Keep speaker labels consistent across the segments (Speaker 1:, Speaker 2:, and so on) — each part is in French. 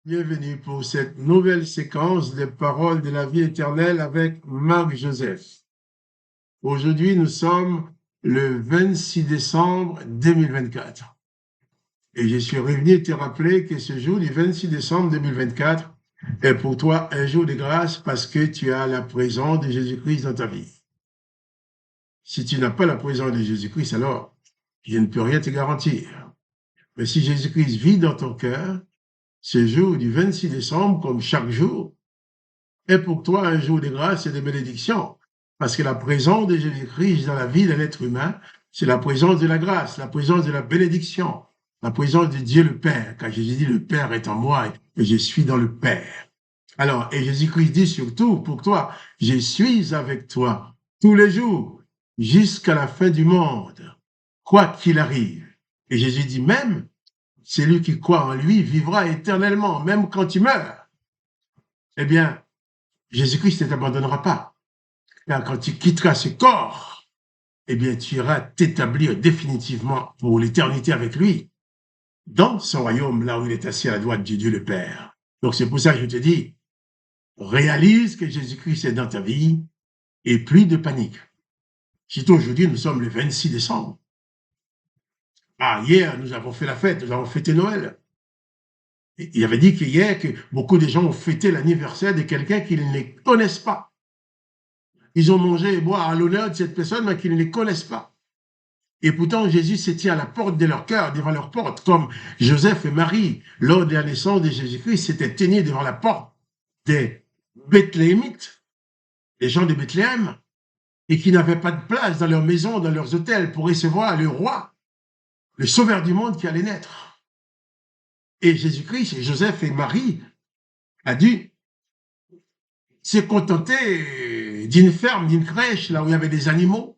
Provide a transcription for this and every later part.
Speaker 1: Bienvenue pour cette nouvelle séquence des paroles de la vie éternelle avec Marc Joseph. Aujourd'hui, nous sommes le 26 décembre 2024. Et je suis revenu te rappeler que ce jour du 26 décembre 2024 est pour toi un jour de grâce parce que tu as la présence de Jésus-Christ dans ta vie. Si tu n'as pas la présence de Jésus-Christ, alors je ne peux rien te garantir. Mais si Jésus-Christ vit dans ton cœur, ce jour du 26 décembre, comme chaque jour, est pour toi un jour de grâce et de bénédiction. Parce que la présence de Jésus-Christ dans la vie de l'être humain, c'est la présence de la grâce, la présence de la bénédiction, la présence de Dieu le Père. Car Jésus dit, le Père est en moi et je suis dans le Père. Alors, et Jésus-Christ dit surtout pour toi, je suis avec toi tous les jours jusqu'à la fin du monde, quoi qu'il arrive. Et Jésus dit même, celui qui croit en lui vivra éternellement, même quand tu meurs. Eh bien, Jésus-Christ ne t'abandonnera pas. Car quand tu quitteras ce corps, eh bien, tu iras t'établir définitivement pour l'éternité avec lui, dans son royaume, là où il est assis à la droite de Dieu le Père. Donc, c'est pour ça que je te dis, réalise que Jésus-Christ est dans ta vie et plus de panique. Surtout aujourd'hui, nous sommes le 26 décembre. Ah, hier, nous avons fait la fête, nous avons fêté Noël. Il avait dit qu'hier, que beaucoup de gens ont fêté l'anniversaire de quelqu'un qu'ils ne connaissent pas. Ils ont mangé et boire à l'honneur de cette personne, mais qu'ils ne connaissent pas. Et pourtant, Jésus se tient à la porte de leur cœur, devant leur porte, comme Joseph et Marie, lors de la naissance de Jésus-Christ, s'étaient tenus devant la porte des Bethléemites, des gens de Bethléem, et qui n'avaient pas de place dans leur maison, dans leurs hôtels, pour recevoir le roi, le sauveur du monde qui allait naître. Et Jésus-Christ, et Joseph et Marie, a dû se contenter d'une ferme, d'une crèche, là où il y avait des animaux.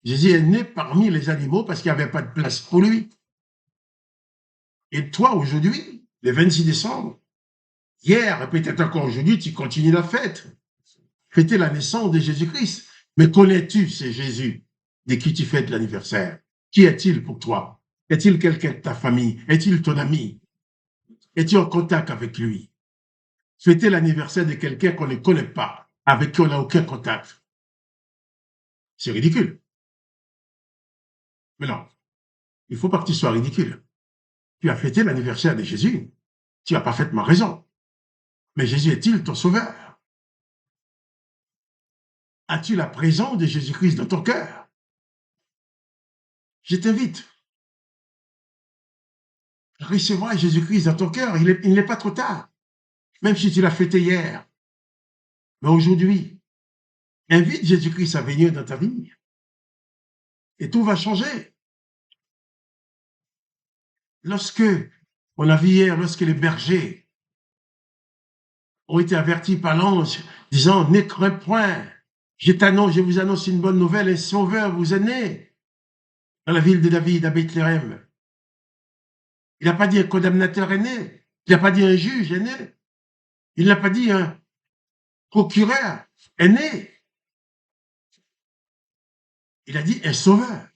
Speaker 1: Jésus est né parmi les animaux parce qu'il n'y avait pas de place pour lui. Et toi, aujourd'hui, le 26 décembre, hier, et peut-être encore aujourd'hui, tu continues la fête. Fêter la naissance de Jésus-Christ. Mais connais-tu ce Jésus de qui tu fêtes l'anniversaire? Qui est-il pour toi? Est-il quelqu'un de ta famille? Est-il ton ami? Es-tu en contact avec lui? Fêter l'anniversaire de quelqu'un qu'on ne connaît pas, avec qui on n'a aucun contact. C'est ridicule. Mais non, il ne faut pas que tu sois ridicule. Tu as fêté l'anniversaire de Jésus. Tu as parfaitement raison. Mais Jésus est-il ton sauveur? As-tu la présence de Jésus-Christ dans ton cœur? Je t'invite à recevoir Jésus-Christ dans ton cœur. Il n'est pas trop tard. Même si tu l'as fêté hier. Mais aujourd'hui, invite Jésus-Christ à venir dans ta vie. Et tout va changer. Lorsque, on a vu hier, lorsque les bergers ont été avertis par l'ange, disant, ne crains point, je vous annonce une bonne nouvelle, un sauveur vous est né dans la ville de David, à Bethléem. Il n'a pas dit un condamnateur est né, il n'a pas dit un juge est né, il n'a pas dit un procureur est né. Il a dit un sauveur.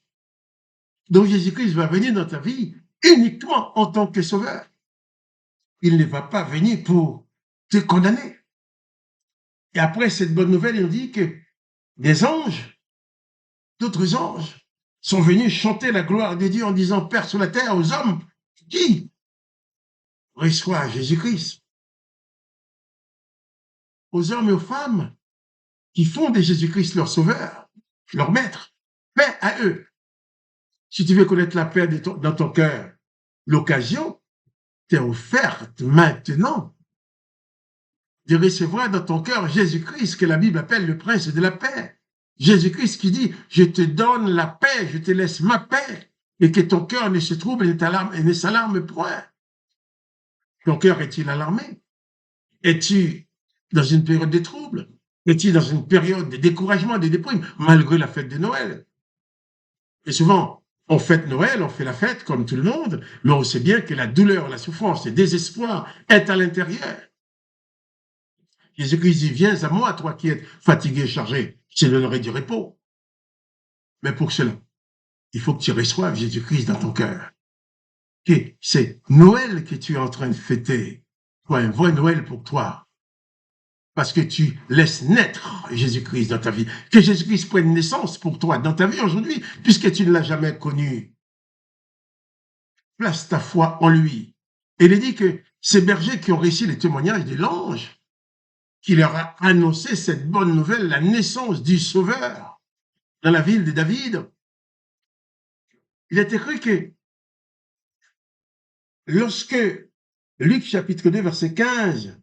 Speaker 1: Donc Jésus-Christ va venir dans ta vie uniquement en tant que sauveur. Il ne va pas venir pour te condamner. Et après cette bonne nouvelle, il nous dit que des anges, d'autres anges, sont venus chanter la gloire de Dieu en disant, Père sur la terre aux hommes qui reçoivent Jésus-Christ, aux hommes et aux femmes qui font de Jésus-Christ leur sauveur, leur maître. Paix à eux. Si tu veux connaître la paix dans ton cœur, l'occasion t'est offerte maintenant de recevoir dans ton cœur Jésus-Christ, que la Bible appelle le prince de la paix. Jésus-Christ qui dit, je te donne la paix, je te laisse ma paix, et que ton cœur ne se trouble et ne s'alarme point. Ton cœur est-il alarmé? Es-tu dans une période de trouble? Es-tu dans une période de découragement, de déprime, malgré la fête de Noël? Et souvent, on fête Noël, on fait la fête comme tout le monde, mais on sait bien que la douleur, la souffrance, le désespoir est à l'intérieur. Jésus-Christ dit, viens à moi, toi qui es fatigué et chargé, je te donnerai du repos. Mais pour cela, il faut que tu reçoives Jésus-Christ dans ton cœur. C'est Noël que tu es en train de fêter. soit un vrai Noël pour toi. Parce que tu laisses naître Jésus-Christ dans ta vie. Que Jésus-Christ prenne naissance pour toi dans ta vie aujourd'hui, puisque tu ne l'as jamais connu. Place ta foi en lui. Et il est dit que ces bergers qui ont réussi les témoignages de l'ange, qui leur a annoncé cette bonne nouvelle, la naissance du Sauveur dans la ville de David, il est écrit que lorsque, Luc chapitre 2, verset 15,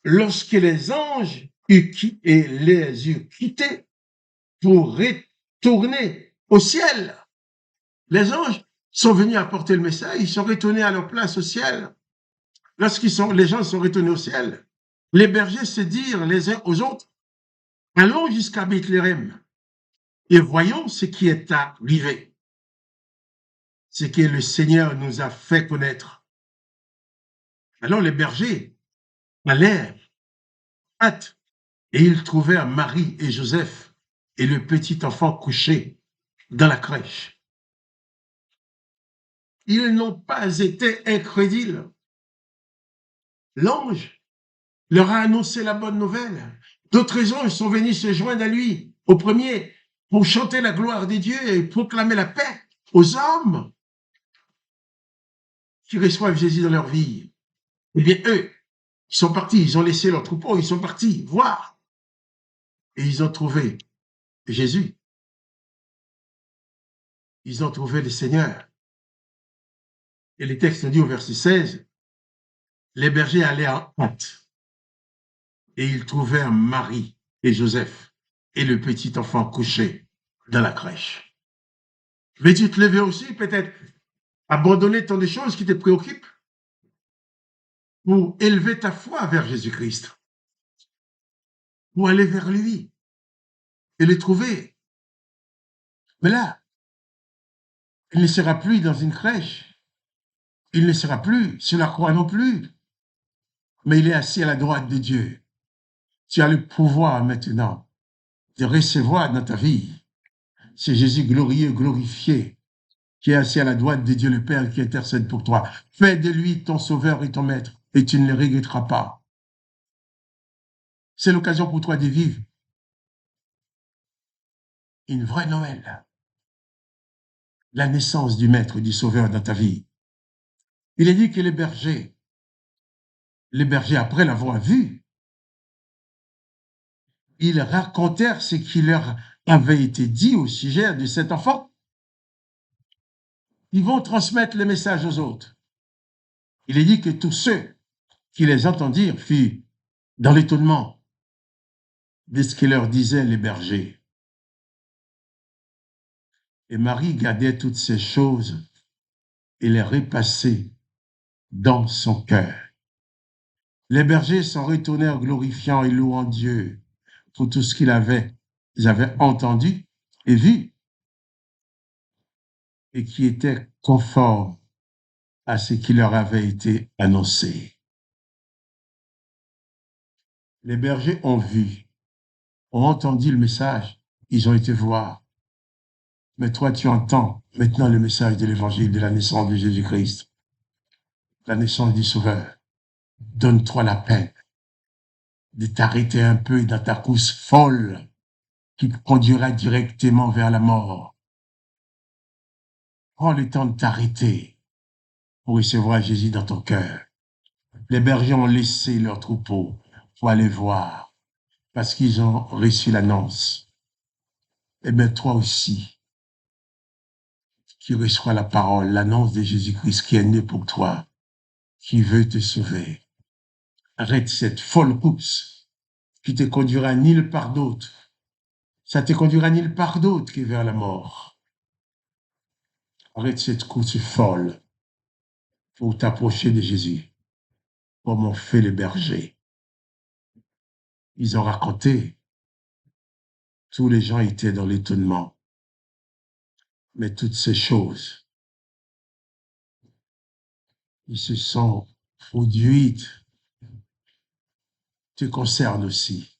Speaker 1: lorsque les anges les eurent quittés pour retourner au ciel, les anges sont venus apporter le message, ils sont retournés à leur place au ciel. Les gens sont retournés au ciel, les bergers se dirent les uns aux autres, allons jusqu'à Bethléem et voyons ce qui est arrivé, ce que le Seigneur nous a fait connaître. Alors les bergers allèrent, hâte, et ils trouvèrent Marie et Joseph et le petit enfant couché dans la crèche. Ils n'ont pas été incrédules. L'ange leur a annoncé la bonne nouvelle. D'autres anges sont venus se joindre à lui, au premier, pour chanter la gloire de Dieu et proclamer la paix aux hommes qui reçoivent Jésus dans leur vie. Eh bien, eux, ils sont partis, ils ont laissé leur troupeau, ils sont partis voir. Et ils ont trouvé Jésus. Ils ont trouvé le Seigneur. Et le texte dit au verset 16, les bergers allaient en hâte et ils trouvèrent Marie et Joseph et le petit enfant couché dans la crèche. Mais tu te levais aussi peut-être abandonner tant de choses qui te préoccupent pour élever ta foi vers Jésus-Christ, pour aller vers lui et le trouver. Mais là, il ne sera plus dans une crèche, il ne sera plus sur la croix non plus, mais il est assis à la droite de Dieu. Tu as le pouvoir maintenant de recevoir dans ta vie ce Jésus glorieux, glorifié, qui est assis à la droite de Dieu le Père qui intercède pour toi. Fais de lui ton sauveur et ton maître, et tu ne le regretteras pas. C'est l'occasion pour toi de vivre une vraie Noël, la naissance du maître, du sauveur dans ta vie. Il est dit que les bergers, après l'avoir vu, ils racontèrent ce qui leur avait été dit au sujet de cet enfant. Ils vont transmettre le message aux autres. Il est dit que tous ceux qui les entendirent furent dans l'étonnement de ce que leur disaient les bergers. Et Marie gardait toutes ces choses et les repassait dans son cœur. Les bergers s'en retournèrent glorifiant et louant Dieu pour tout ce qu'ils avaient entendu et vu et qui était conforme à ce qui leur avait été annoncé. Les bergers ont vu, ont entendu le message, ils ont été voir. Mais toi, tu entends maintenant le message de l'évangile de la naissance de Jésus-Christ, la naissance du Sauveur. Donne-toi la peine de t'arrêter un peu dans ta course folle qui te conduira directement vers la mort. Prends le temps de t'arrêter pour recevoir Jésus dans ton cœur. Les bergers ont laissé leur troupeau pour aller voir parce qu'ils ont reçu l'annonce. Et bien toi aussi, qui reçois la parole, l'annonce de Jésus-Christ qui est né pour toi, qui veut te sauver. Arrête cette folle course qui te conduira nulle part d'autre. Ça te conduira nulle part d'autre que vers la mort. Arrête cette course folle pour t'approcher de Jésus, comme ont fait les bergers. Ils ont raconté, tous les gens étaient dans l'étonnement. Mais toutes ces choses, ils se sont produites, te concernent aussi.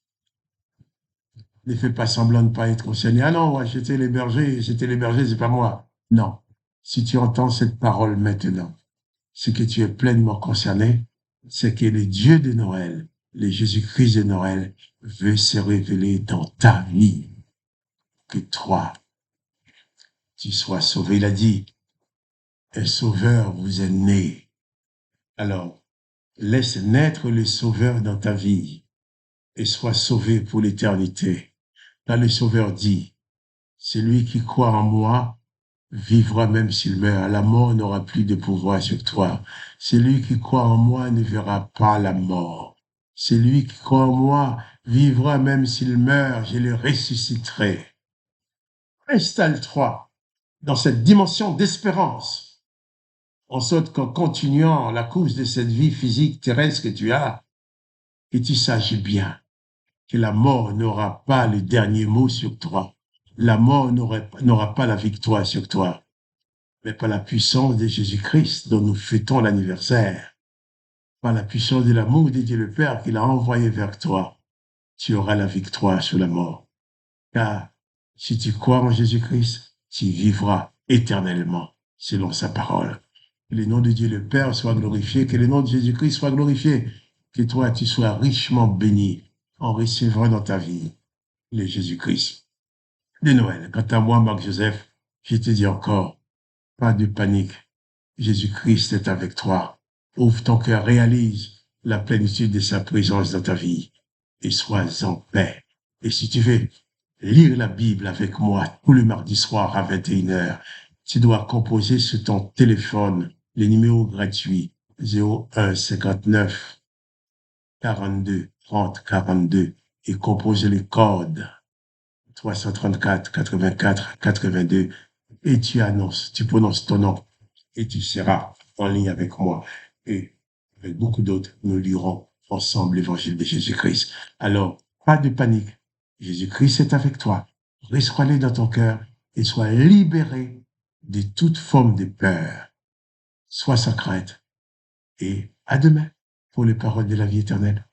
Speaker 1: Ne fais pas semblant de ne pas être concerné. Ah non, moi, c'était les bergers, c'est pas moi. Non. Si tu entends cette parole maintenant, c'est que tu es pleinement concerné c'est que le Dieu de Noël, le Jésus-Christ de Noël, veut se révéler dans ta vie, que toi, tu sois sauvé. Il a dit, un sauveur vous est né. Alors, laisse naître le sauveur dans ta vie et sois sauvé pour l'éternité. Là, le sauveur dit, celui qui croit en moi vivra même s'il meurt. La mort n'aura plus de pouvoir sur toi. Celui qui croit en moi ne verra pas la mort. Celui qui croit en moi vivra même s'il meurt, je le ressusciterai. Installe-toi dans cette dimension d'espérance, en sorte qu'en continuant la course de cette vie physique terrestre que tu as, que tu saches bien que la mort n'aura pas le dernier mot sur toi. La mort n'aura pas la victoire sur toi, mais par la puissance de Jésus-Christ dont nous fêtons l'anniversaire, par la puissance de l'amour de Dieu le Père qu'il a envoyé vers toi, tu auras la victoire sur la mort. Car si tu crois en Jésus-Christ, tu vivras éternellement selon sa parole. Que le nom de Dieu le Père soit glorifié, que le nom de Jésus-Christ soit glorifié, que toi tu sois richement béni en recevant dans ta vie le Jésus-Christ de Noël. Quant à moi, Marc-Joseph, je te dis encore, pas de panique. Jésus-Christ est avec toi. Ouvre ton cœur, réalise la plénitude de sa présence dans ta vie et sois en paix. Et si tu veux lire la Bible avec moi tous les mardis soirs à 21h, tu dois composer sur ton téléphone le numéro gratuit 01 59 42 30 42 et composer le code 334 84 82 et tu annonces, tu prononces ton nom et tu seras en ligne avec moi. Et avec beaucoup d'autres, nous lirons ensemble l'évangile de Jésus-Christ. Alors, pas de panique. Jésus-Christ est avec toi. Reçois-le dans ton cœur et sois libéré de toute forme de peur. Sois sans crainte. Et à demain pour les paroles de la vie éternelle.